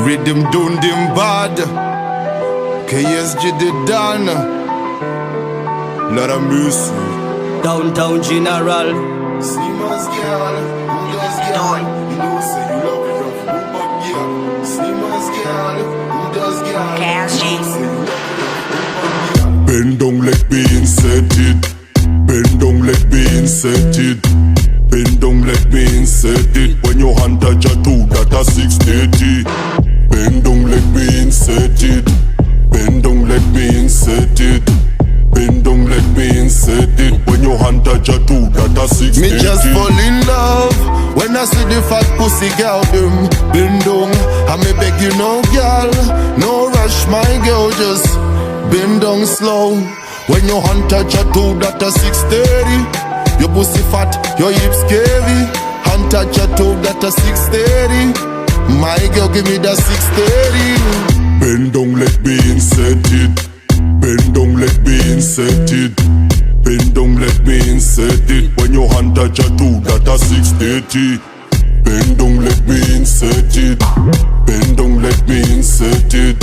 Riddim doing them bad. KSG the done. Lot of music. Downtown General. Slimmers girl, who does girl? You know say you love it rough, good but girl. Slimmers girl, who does girl? KSG. Bend down, let me insert it. Bend down, let me insert it. Bend down, let me insert it. When your hand touch a two, that a 630. Bend down, let me insert it. Bend down, let me insert it. Bend down, let me insert it. When your hand touch a two, that a 630. Me just fall in love when I see the fat pussy girl them bend down. I me beg you no girl, no rush my girl, just bend down slow. When your hand touch a two, that a 630. Your pussy fat, your hips curvy. Hand touch a two, that a 630. My girl give me that 630. Bend down, let me insert it. Bend down, let me insert it. Bend down, let me insert it. When your hand touch a two, that a 630. Bend down, let me insert it. Bend down, let me insert it.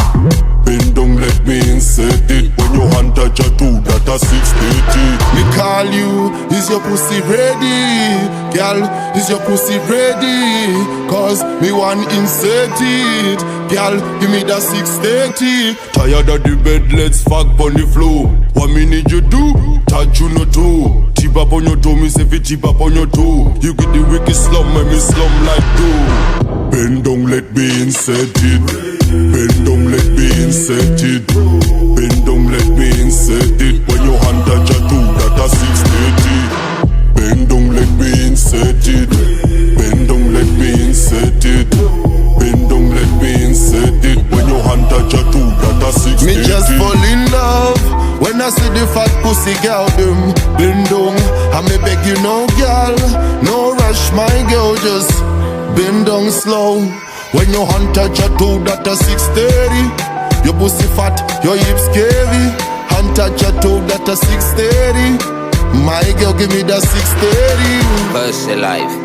Bend down, let me insert it. When your hand touch a two, that a 630. Me call you, is your pussy ready? Girl, is your pussy ready? Cause me want insert it. Girl, give me that 630. Tired of the bed, let's fuck on the floor. What me need you do? Touch you no toe. Tip up on your toe, me say fi tip up on your toe. You get the wicked slum, make me slum like dough. Bend down, let me insert it. Bend down, let me insert it. Bend down, let me insert it. When your hand touch a two, that a 630. Bend down, let me insert it. Bend down, let me insert it. Bend down, let me insert it. When your hand touch a two, that a 630. Me just fall in love when I see the fat pussy girl them bend down. I me beg you no girl, no rush my girl, just bend down slow. When your hand touch a two, that a 630. Your pussy fat, your hips curvy. Hand touch a two, that a 630. My girl give me that 630. Pussy life.